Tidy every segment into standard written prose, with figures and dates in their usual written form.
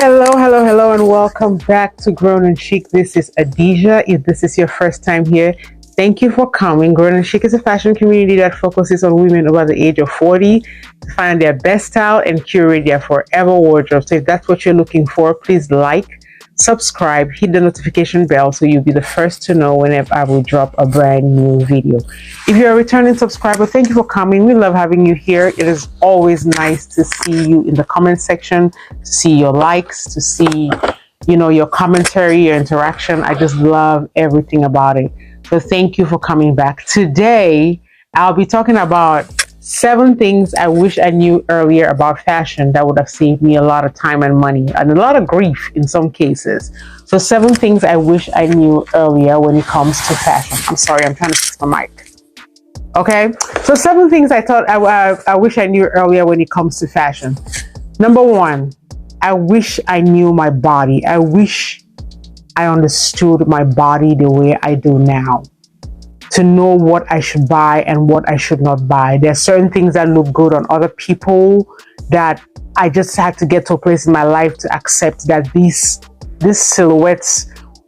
Hello, and welcome back to Grown and Chic. This is Adija. If this is your first time here, thank you for coming. Grown and Chic is a fashion community that focuses on women over the age of 40 to find their best style and curate their forever wardrobe. So if that's what you're looking for, please like, subscribe, hit the notification bell so you'll be the first to know whenever I will drop a brand new video. If you're a returning subscriber, thank you for coming. We love having you here. It is always nice to see you in the comment section, to see your likes, to see, your commentary, your interaction. I just love everything about it. So thank you for coming back. Today, I'll be talking about 7 things I wish I knew earlier about fashion that would have saved me a lot of time and money and a lot of grief in some cases. So 7 things I wish I knew earlier when it comes to fashion. I'm sorry, I'm trying to fix my mic. Okay, so 7 things I thought I wish I knew earlier when it comes to fashion. Number 1, I wish I knew my body. I wish I understood my body the way I do now, to know what I should buy and what I should not buy. There are certain things that look good on other people that I just had to get to a place in my life to accept that these silhouettes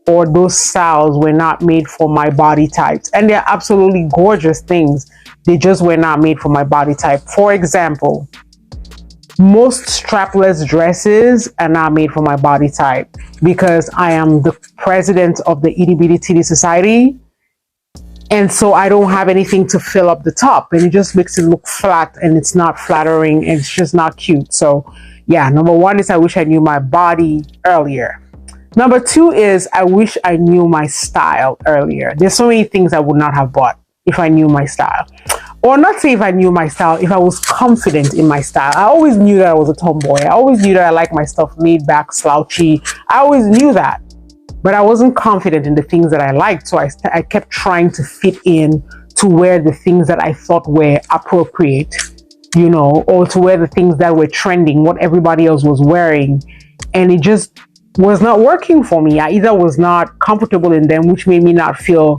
or those styles were not made for my body types. And they're absolutely gorgeous things. They just were not made for my body type. For example, most strapless dresses are not made for my body type because I am the president of the Itty Bitty Titty Society. And so I don't have anything to fill up the top, and it just makes it look flat, and it's not flattering, and it's just not cute. So yeah, number 1 is I wish I knew my body earlier. Number 2 is I wish I knew my style earlier. There's so many things I would not have bought if I knew my style. Or not say if I knew my style, if I was confident in my style. I always knew that I was a tomboy. I always knew that I like my stuff laid back, slouchy. I always knew that. But I wasn't confident in the things that I liked, so I kept trying to fit in to wear the things that I thought were appropriate, or to wear the things that were trending, what everybody else was wearing. And it just was not working for me. I either was not comfortable in them, which made me not feel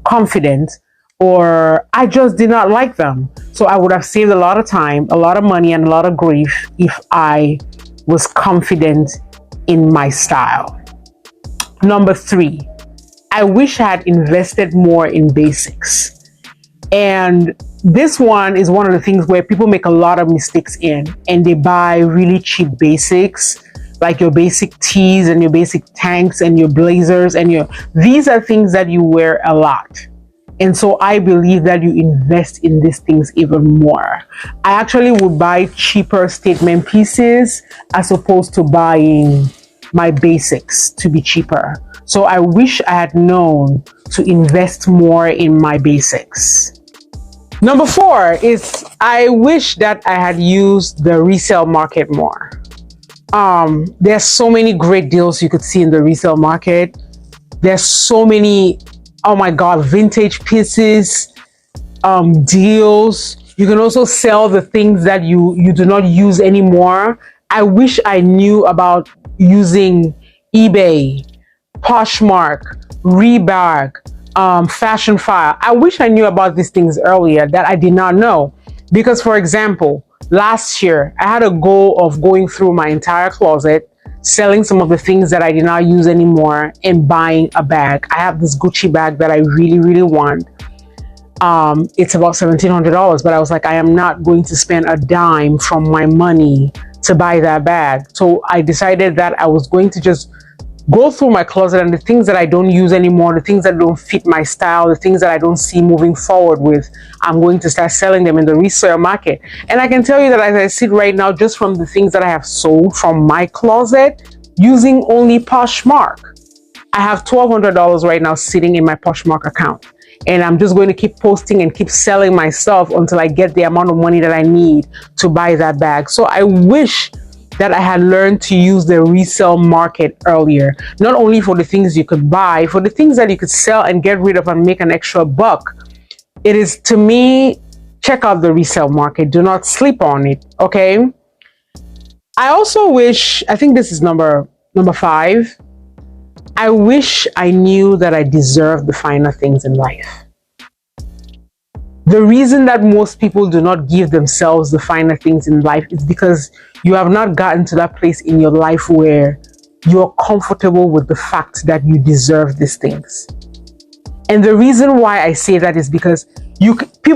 confident, or I just did not like them. So I would have saved a lot of time, a lot of money, and a lot of grief if I was confident in my style. Number 3, I wish I had invested more in basics. And this one is one of the things where people make a lot of mistakes in, and they buy really cheap basics, like your basic tees and your basic tanks and your blazers and these are things that you wear a lot. And so I believe that you invest in these things even more. I actually would buy cheaper statement pieces as opposed to buying my basics to be cheaper. So I wish I had known to invest more in my basics. Number 4 is I wish that I had used the resale market more. There's so many great deals you could see in the resale market. There's so many, oh my God, vintage pieces, deals. You can also sell the things that you do not use anymore. I wish I knew about using eBay, Poshmark, Rebag, Fashion File. I wish I knew about these things earlier that I did not know. Because, for example, last year, I had a goal of going through my entire closet, selling some of the things that I did not use anymore, and buying a bag. I have this Gucci bag that I really, really want. It's about $1,700, but I was like, I am not going to spend a dime from my money to buy that bag. So I decided that I was going to just go through my closet, and the things that I don't use anymore, the things that don't fit my style, the things that I don't see moving forward with, I'm going to start selling them in the resale market. And I can tell you that as I sit right now, just from the things that I have sold from my closet, using only Poshmark, I have $1,200 right now sitting in my Poshmark account. And I'm just going to keep posting and keep selling my stuff until I get the amount of money that I need to buy that bag. So I wish that I had learned to use the resale market earlier, not only for the things you could buy, for the things that you could sell and get rid of and make an extra buck. It is, to me, check out the resale market. Do not sleep on it, okay? I also wish, I think this is number 5, I wish I knew that I deserved the finer things in life. The reason that most people do not give themselves the finer things in life is because you have not gotten to that place in your life where you're comfortable with the fact that you deserve these things. And the reason why I say that is because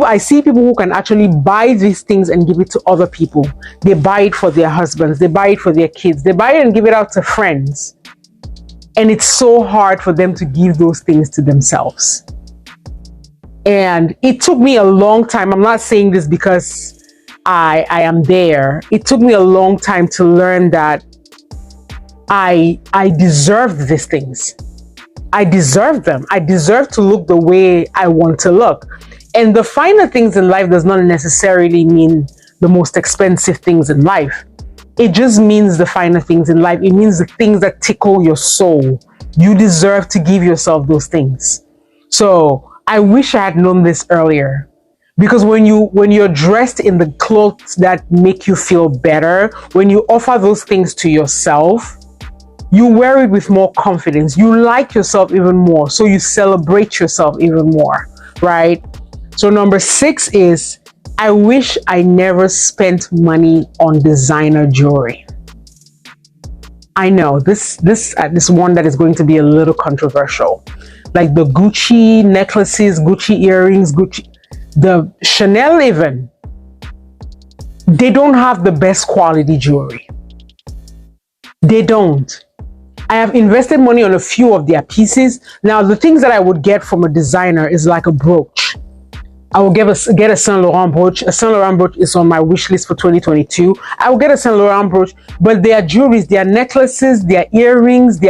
I see people who can actually buy these things and give it to other people. They buy it for their husbands, they buy it for their kids, they buy it and give it out to friends. And it's so hard for them to give those things to themselves. And it took me a long time. I'm not saying this because I am there. It took me a long time to learn that I deserved these things. I deserve them. I deserve to look the way I want to look. And the finer things in life does not necessarily mean the most expensive things in life. It just means the finer things in life. It means the things that tickle your soul. You deserve to give yourself those things. So I wish I had known this earlier. Because when you're dressed in the clothes that make you feel better, when you offer those things to yourself, you wear it with more confidence. You like yourself even more. So you celebrate yourself even more, right? So number 6 is, I wish I never spent money on designer jewelry. I know this one that is going to be a little controversial. Like the Gucci necklaces, Gucci earrings, the Chanel even. They don't have the best quality jewelry. They don't. I have invested money on a few of their pieces. Now, the things that I would get from a designer is like a brooch. I will get a Saint Laurent brooch. A Saint Laurent brooch is on my wish list for 2022. I will get a Saint Laurent brooch, but their jewelries, their necklaces, their earrings,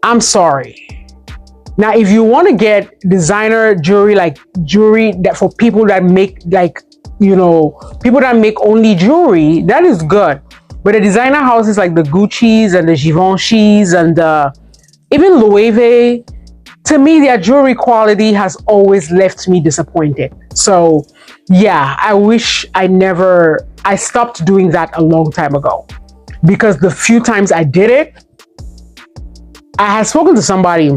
I'm sorry. Now, if you want to get designer jewelry, like jewelry that for people that make people that make only jewelry, that is good. But the designer houses like the Gucci's and the Givenchy's and even Loewe, to me, their jewelry quality has always left me disappointed. So yeah, I wish I stopped doing that a long time ago. Because the few times I did it, I had spoken to somebody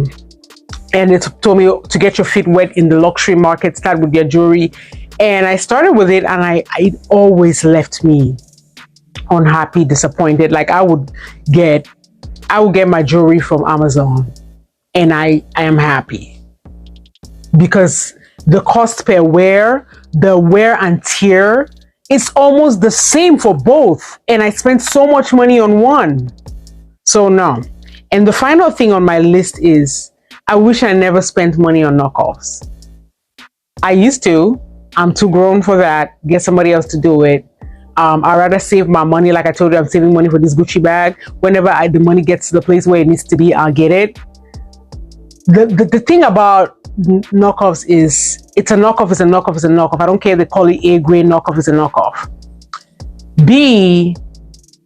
and they told me to get your feet wet in the luxury market, start with their jewelry. And I started with it and it always left me unhappy, disappointed. Like I would get my jewelry from Amazon and I am happy because the cost per wear, the wear and tear, it's almost the same for both. And I spent so much money on one. So no. And the final thing on my list is, I wish I never spent money on knockoffs. I used to. I'm too grown for that. Get somebody else to do it. I'd rather save my money. Like I told you, I'm saving money for this Gucci bag. Whenever the money gets to the place where it needs to be, I'll get it. The thing about knockoffs is, it's a knockoff, it's a knockoff, it's a knockoff. I don't care if they call it A-grade knockoff, it's a knockoff. B,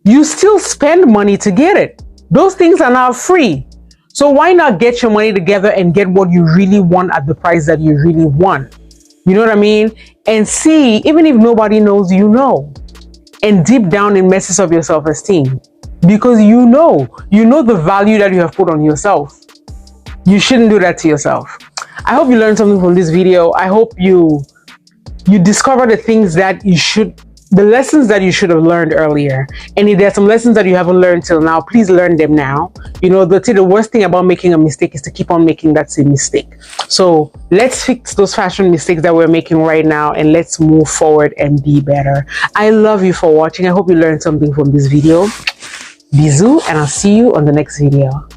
you still spend money to get it. Those things are now free. So why not get your money together and get what you really want at the price that you really want? You know what I mean? And C, even if nobody knows, you know. And deep down it messes up your self-esteem. Because you know the value that you have put on yourself. You shouldn't do that to yourself. I hope you learned something from this video. I hope you discover the things that the lessons that you should have learned earlier. And if there's some lessons that you haven't learned till now, please learn them now. You know, the worst thing about making a mistake is to keep on making that same mistake. So let's fix those fashion mistakes that we're making right now and let's move forward and be better. I love you for watching. I hope you learned something from this video. Bisous, and I'll see you on the next video.